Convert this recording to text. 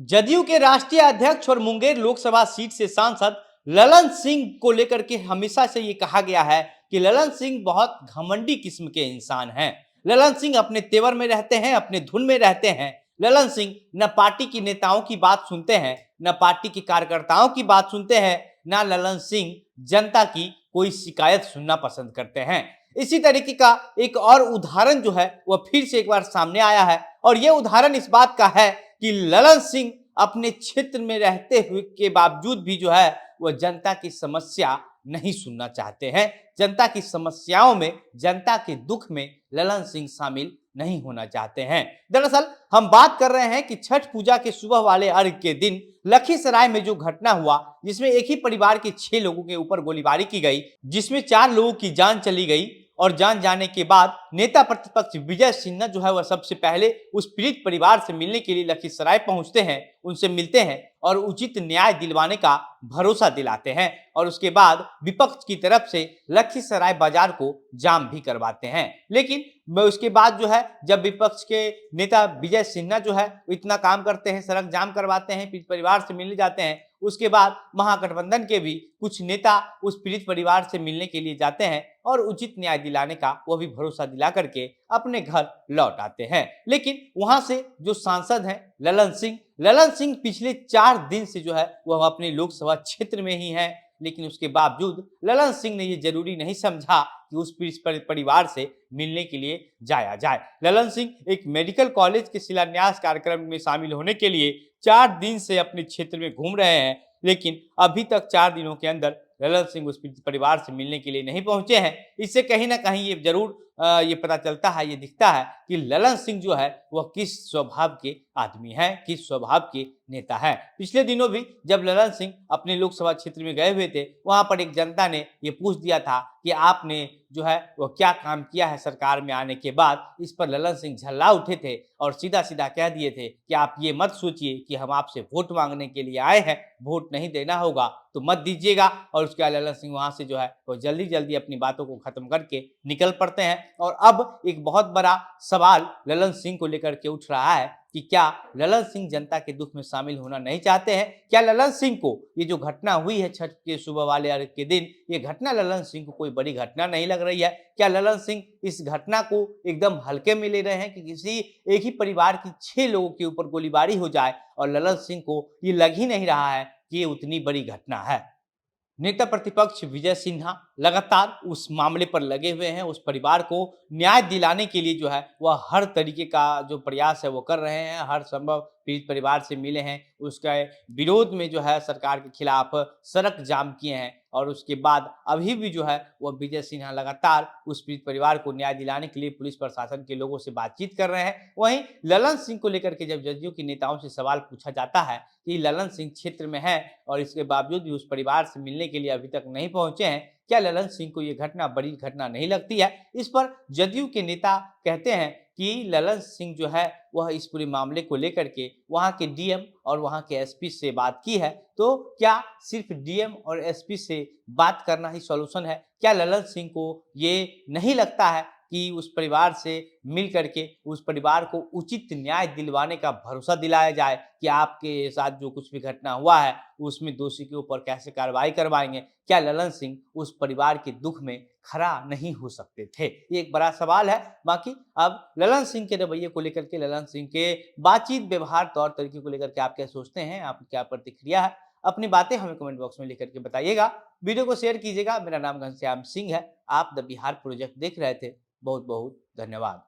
जदयू के राष्ट्रीय अध्यक्ष और मुंगेर लोकसभा सीट से सांसद ललन सिंह को लेकर के हमेशा से ये कहा गया है कि ललन सिंह बहुत घमंडी किस्म के इंसान हैं। ललन सिंह अपने तेवर में रहते हैं, अपने धुन में रहते हैं। ललन सिंह न पार्टी की नेताओं की बात सुनते हैं, न पार्टी के कार्यकर्ताओं की बात सुनते हैं, न ललन सिंह जनता की कोई शिकायत सुनना पसंद करते हैं। इसी तरीके का एक और उदाहरण जो है वह फिर से एक बार सामने आया है और यह उदाहरण इस बात का है कि ललन सिंह अपने क्षेत्र में रहते हुए के बावजूद भी जो है वह जनता की समस्या नहीं सुनना चाहते हैं। जनता की समस्याओं में, जनता के दुख में ललन सिंह शामिल नहीं होना चाहते हैं। दरअसल हम बात कर रहे हैं कि छठ पूजा के सुबह वाले अर्घ के दिन लखीसराय में जो घटना हुआ, जिसमें एक ही परिवार के 6 लोगों के ऊपर गोलीबारी की गई, जिसमें 4 लोगों की जान चली गई और जान जाने के बाद नेता प्रतिपक्ष विजय सिन्हा जो है वह सबसे पहले उस पीड़ित परिवार से मिलने के लिए लखीसराय पहुंचते हैं, उनसे मिलते हैं और उचित न्याय दिलवाने का भरोसा दिलाते हैं और उसके बाद विपक्ष की तरफ से लखीसराय बाजार को जाम भी करवाते हैं। लेकिन उसके बाद जो है जब विपक्ष के नेता विजय सिन्हा जो है इतना काम करते हैं, सड़क जाम करवाते हैं, पीड़ित परिवार से मिलने जाते हैं, उसके बाद महागठबंधन के भी कुछ नेता उस पीड़ित परिवार से मिलने के लिए जाते हैं और उचित न्याय दिलाने का वो भी भरोसा दिला करके अपने घर लौट आते हैं। लेकिन वहां से जो सांसद हैं ललन सिंह पिछले 4 दिन से जो है वह अपने लोकसभा क्षेत्र में ही है, लेकिन उसके बावजूद ललन सिंह ने ये जरूरी नहीं समझा कि उस परिवार से मिलने के लिए जाया जाए। ललन सिंह एक मेडिकल कॉलेज के शिलान्यास कार्यक्रम में शामिल होने के लिए 4 दिन से अपने क्षेत्र में घूम रहे हैं, लेकिन अभी तक 4 दिनों के अंदर ललन सिंह उस परिवार से मिलने के लिए नहीं पहुंचे हैं। इससे कहीं ना कहीं ये जरूर ये पता चलता है, ये दिखता है कि ललन सिंह जो है वह किस स्वभाव के आदमी हैं, किस स्वभाव के नेता हैं। पिछले दिनों भी जब ललन सिंह अपने लोकसभा क्षेत्र में गए हुए थे, वहां पर एक जनता ने ये पूछ दिया था कि आपने जो है वह क्या काम किया है सरकार में आने के बाद। इस पर ललन सिंह झल्ला उठे थे और सीधा सीधा कह दिए थे कि आप ये मत सोचिए कि हम आपसे वोट मांगने के लिए आए हैं, वोट नहीं देना होगा तो मत दीजिएगा। और उसके बाद ललन सिंह वहां से जो है वो जल्दी जल्दी अपनी बातों को खत्म करके निकल पड़ते हैं। और अब एक बहुत बड़ा सवाल ललन सिंह को लेकर के उठ रहा है कि क्या ललन सिंह जनता के दुख में शामिल होना नहीं चाहते हैं? क्या ललन सिंह को ये जो घटना हुई है छठ के सुबह वाले अर्घ के दिन, ये घटना ललन सिंह को कोई बड़ी घटना नहीं लग रही है? क्या ललन सिंह इस घटना को एकदम हल्के में ले रहे हैं कि किसी एक ही परिवार की 6 लोगों के ऊपर गोलीबारी हो जाए और ललन सिंह को ये लग ही नहीं रहा है कि ये उतनी बड़ी घटना है? नेता प्रतिपक्ष विजय सिन्हा लगातार उस मामले पर लगे हुए हैं। उस परिवार को न्याय दिलाने के लिए जो है वह हर तरीके का जो प्रयास है वो कर रहे हैं। हर संभव पीड़ित परिवार से मिले हैं, उसके विरोध में जो है सरकार के खिलाफ सड़क जाम किए हैं और उसके बाद अभी भी जो है वह विजय सिन्हा लगातार उस पीड़ित परिवार को न्याय दिलाने के लिए पुलिस प्रशासन के लोगों से बातचीत कर रहे हैं। वहीं ललन सिंह को लेकर के जब जदयू के नेताओं से सवाल पूछा जाता है कि ललन सिंह क्षेत्र में है और इसके बावजूद भी उस परिवार से मिलने के लिए अभी तक नहीं पहुंचे हैं, क्या ललन सिंह को ये घटना बड़ी घटना नहीं लगती है? इस पर जदयू के नेता कहते हैं कि ललन सिंह जो है वह इस पूरे मामले को लेकर के वहां के डीएम और वहां के एसपी से बात की है। तो क्या सिर्फ डीएम और एसपी से बात करना ही सॉल्यूशन है? क्या ललन सिंह को ये नहीं लगता है कि उस परिवार से मिल करके उस परिवार को उचित न्याय दिलवाने का भरोसा दिलाया जाए कि आपके साथ जो कुछ भी घटना हुआ है उसमें दोषी के ऊपर कैसे कार्रवाई करवाएंगे? क्या ललन सिंह उस परिवार के दुख में खड़ा नहीं हो सकते थे? ये एक बड़ा सवाल है। बाकी अब ललन सिंह के रवैये को लेकर के, ललन सिंह के बातचीत, व्यवहार, तौर तरीके को लेकर के आप क्या सोचते हैं? आपकी क्या प्रतिक्रिया है? अपनी बातें हमें कमेंट बॉक्स में लिख करके बताइएगा। वीडियो को शेयर कीजिएगा। मेरा नाम घनश्याम सिंह है। आप द बिहार प्रोजेक्ट देख रहे थे। बहुत बहुत धन्यवाद।